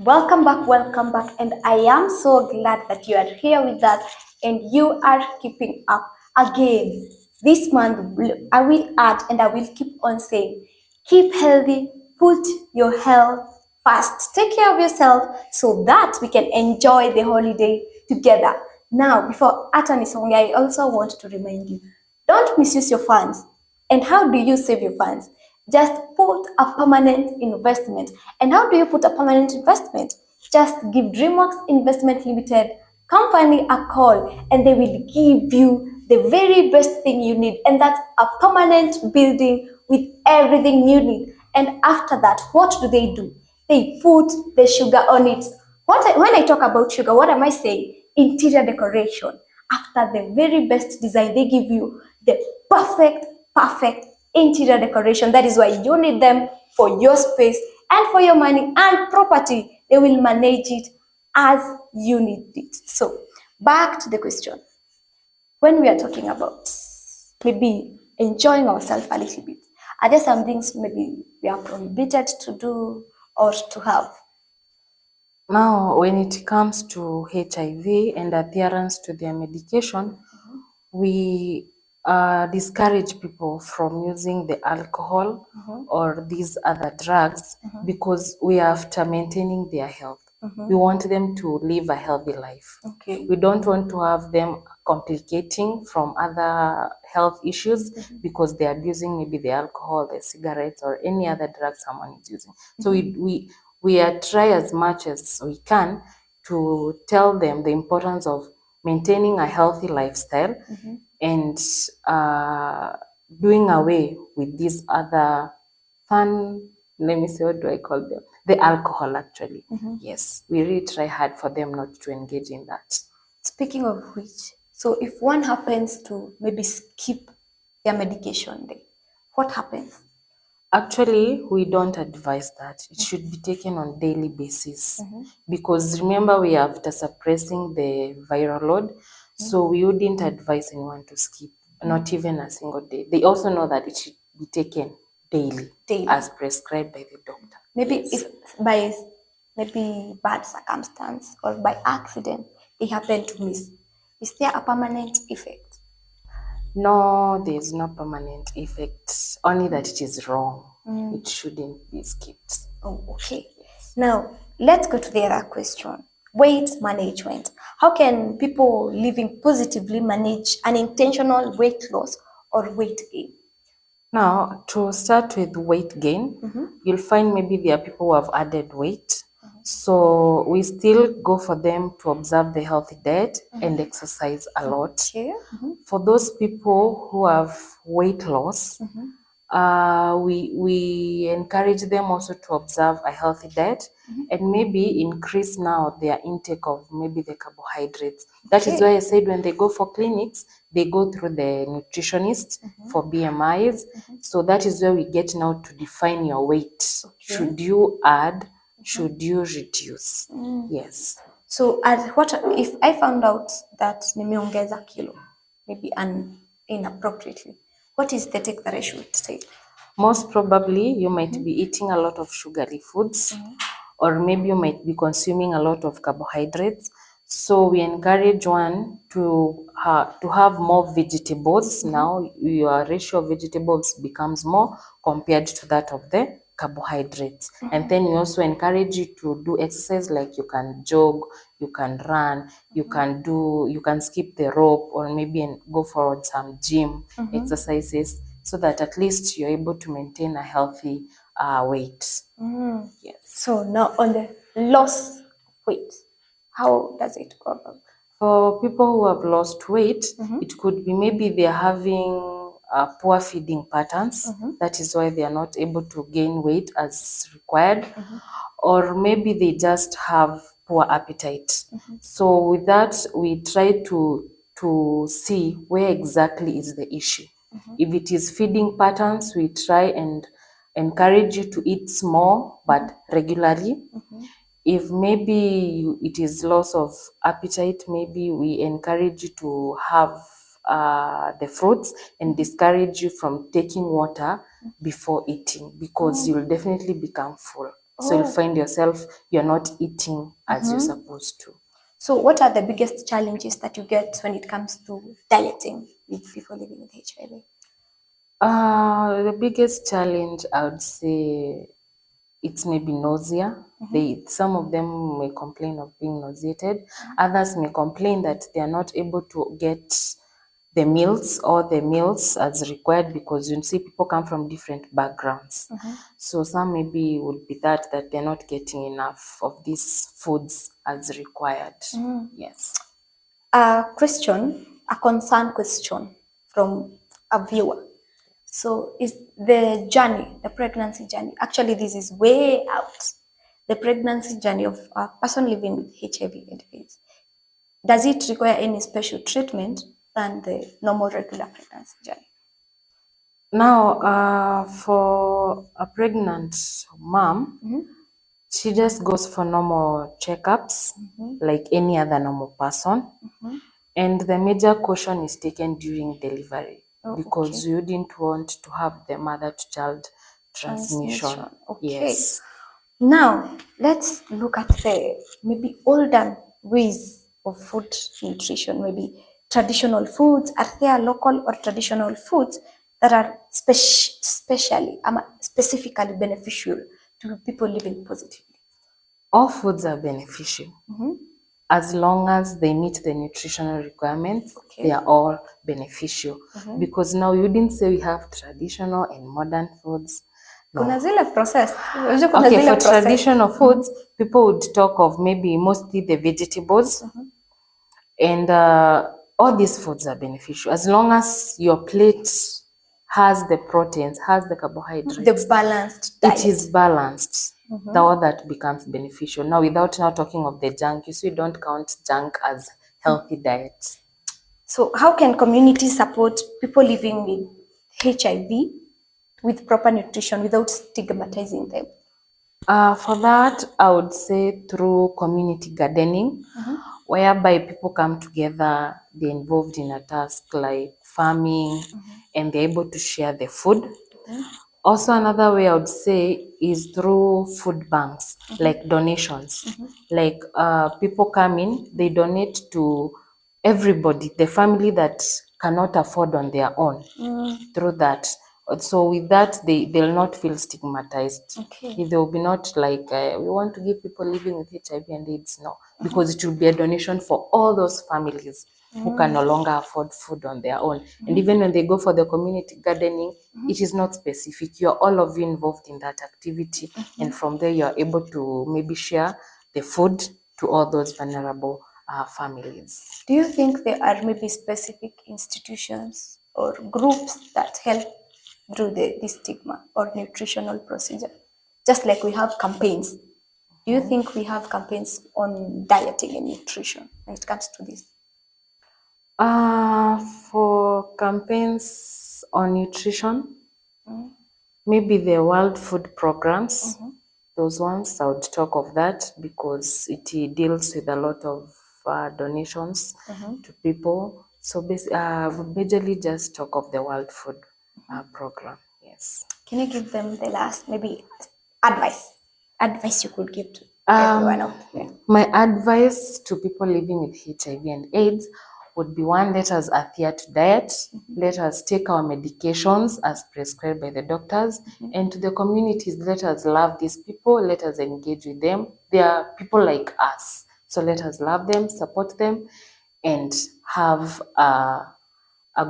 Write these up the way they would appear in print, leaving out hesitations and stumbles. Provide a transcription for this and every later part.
Welcome back, and I am so glad that you are here with us and you are keeping up. Again, this month I will add and I will keep on saying, keep healthy, put your health first, take care of yourself so that we can enjoy the holiday together. Now, before Atani Song, I also want to remind you, don't misuse your funds. And how do you save your funds? Just put a permanent investment. And how do you put a permanent investment? Just give DreamWorks Investment Limited company a call and they will give you the very best thing you need. And that's a permanent building with everything you need. And after that, what do? They put the sugar on it. When I talk about sugar, what am I saying? Interior decoration. After the very best design, they give you the perfect interior decoration. That is why you need them for your space and for your money and property. They will manage it as you need it. So back to the question. When we are talking about maybe enjoying ourselves a little bit, are there some things maybe we are prohibited to do or to have? Now, when it comes to HIV and adherence to their medication, we discourage people from using the alcohol or these other drugs because we are after maintaining their health. We want them to live a healthy life. Okay. We don't want to have them complicating from other health issues because they're abusing maybe the alcohol, the cigarettes, or any other drug someone is using. So we try as much as we can to tell them the importance of maintaining a healthy lifestyle and doing away with these other fun, let me see, what do I call them? The alcohol, actually. Yes, we really try hard for them not to engage in that. Speaking of which, so if one happens to maybe skip their medication day, what happens? Actually, we don't advise that. It should be taken on daily basis because remember we are after suppressing the viral load, so we wouldn't advise anyone to skip, not even a single day. They also know that it should be taken daily, as prescribed by the doctor. Maybe if by maybe bad circumstance or by accident they happen to miss, is there a permanent effect? No, there's no permanent effect, only that it is wrong. It shouldn't be skipped. Oh, okay. Now let's go to the other question. Weight management. How can people living positively manage unintentional weight loss or weight gain? Now, to start with weight gain, you'll find maybe there are people who have added weight. So we still go for them to observe the healthy diet and exercise a lot. Okay. For those people who have weight loss, we encourage them also to observe a healthy diet and maybe increase now their intake of maybe the carbohydrates. That is why I said when they go for clinics, they go through the nutritionist for BMIs. So that is where we get now to define your weight. Should you add? Should you reduce? Yes. So what if I found out that nimeongeza kilo, maybe inappropriately? What is the take that I should take? Most probably you might be eating a lot of sugary foods or maybe you might be consuming a lot of carbohydrates. So we encourage one to have more vegetables. Now your ratio of vegetables becomes more compared to that of the carbohydrates. And then we also encourage you to do exercise, like you can jog, you can run, you can skip the rope, or maybe go for some gym exercises, so that at least you're able to maintain a healthy weight. Yes. So now on the loss of weight, how does it go about? For people who have lost weight, it could be maybe they're having poor feeding patterns. That is why they are not able to gain weight as required. Or maybe they just have poor appetite. So with that, we try to see where exactly is the issue. If it is feeding patterns, we try and encourage you to eat small but regularly. If maybe it is loss of appetite, maybe we encourage you to have the fruits and discourage you from taking water before eating, because you'll definitely become full. So you'll find yourself, you're not eating as you're supposed to. So what are the biggest challenges that you get when it comes to dieting with people living with HIV? The biggest challenge, I would say, it's maybe nausea. Some of them may complain of being nauseated. Others may complain that they are not able to get the meals as required, because you see people come from different backgrounds. So some maybe would be that they're not getting enough of these foods as required. Yes. A concern question from a viewer. So is the pregnancy journey, actually this is way out, the pregnancy journey of a person living with HIV and AIDS, does it require any special treatment than the normal regular pregnancy journey? Now, for a pregnant mom, she just goes for normal checkups like any other normal person. And the major caution is taken during delivery, because you wouldn't want to have the mother to child transmission. Okay. Yes. Now, let's look at the maybe older ways of food nutrition, maybe traditional foods. Are there local or traditional foods that are specifically beneficial to people living positively? All foods are beneficial. As long as they meet the nutritional requirements, they are all beneficial. Because now you didn't say we have traditional and modern foods. No. Kuna zile processed. Okay, for traditional foods, people would talk of maybe mostly the vegetables. And all these foods are beneficial as long as your plate has the proteins, has the carbohydrates. The balanced diet. It is balanced. That becomes beneficial. Now, without now talking of the junk, you see, we don't count junk as healthy diets. So how can communities support people living with HIV with proper nutrition without stigmatizing them? For that, I would say through community gardening, whereby people come together, they're involved in a task like farming, and they're able to share the food. Also, another way I would say is through food banks, like donations. Like people come in, they donate to everybody, the family that cannot afford on their own, through that. So with that, they'll not feel stigmatized. Okay. They will be not like, we want to give people living with HIV and AIDS. No, because it will be a donation for all those families who can no longer afford food on their own. And even when they go for the community gardening, it is not specific. You're all of you involved in that activity. And from there, you're able to maybe share the food to all those vulnerable families. Do you think there are maybe specific institutions or groups that help through the stigma or nutritional procedure? Just like we have campaigns. Do you think we have campaigns on dieting and nutrition when it comes to this? For campaigns on nutrition, maybe the World Food Programs, those ones, I would talk of that because it deals with a lot of donations to people. So basically, majorly just talk of the World Food Program. Yes. Can you give them the last, maybe advice you could give to everyone out there? My advice to people living with HIV and AIDS would be, one, let us adhere to diet. Let us take our medications as prescribed by the doctors. And to the communities, let us love these people. Let us engage with them. They are people like us. So let us love them, support them, and have a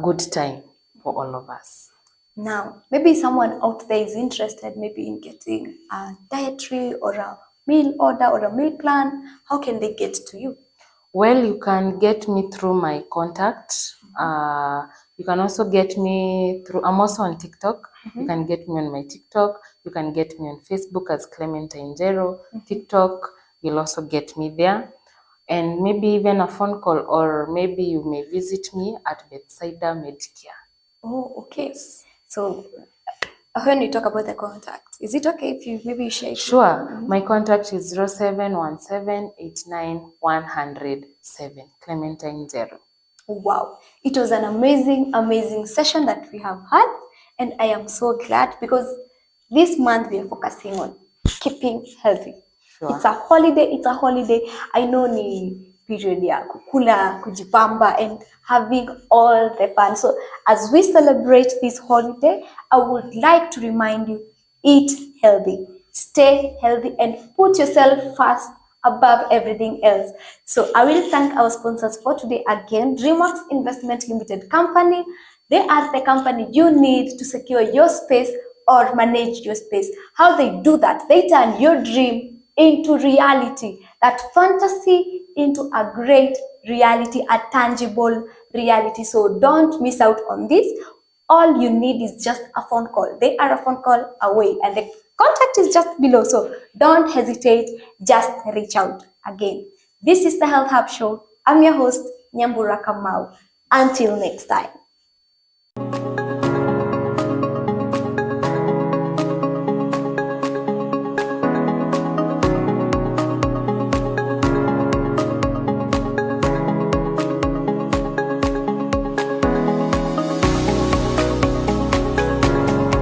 good time for all of us. Now, maybe someone out there is interested maybe in getting a dietary or a meal order or a meal plan. How can they get to you? Well, you can get me through my contact. You can also get me through, I'm also on TikTok. You can get me on my TikTok. You can get me on Facebook as Clementine Jero. TikTok, you'll also get me there. And maybe even a phone call, or maybe you may visit me at Bethsaida Medicare. Oh, okay. So when you talk about the contact, is it okay if you maybe share it? Sure. My contact is 0717891107, Clementine Jero. Wow, it was an amazing session that we have had, and I am so glad because this month we are focusing on keeping healthy. Sure. It's a holiday. I know ni period ya kukula, kujipamba, and having all the fun. So as we celebrate this holiday, I would like to remind you, eat healthy, stay healthy, and put yourself first above everything else. So I will thank our sponsors for today again, DreamWorks Investment Limited Company. They are the company you need to secure your space or manage your space. How they do that? They turn your dream into reality, that fantasy into a great reality, a tangible reality. So don't miss out on this. All you need is just a phone call. They are a phone call away, and the contact is just below. So don't hesitate, just reach out. Again, this is the Health Hub Show. I'm your host, Nyambura Kamau. Until next time.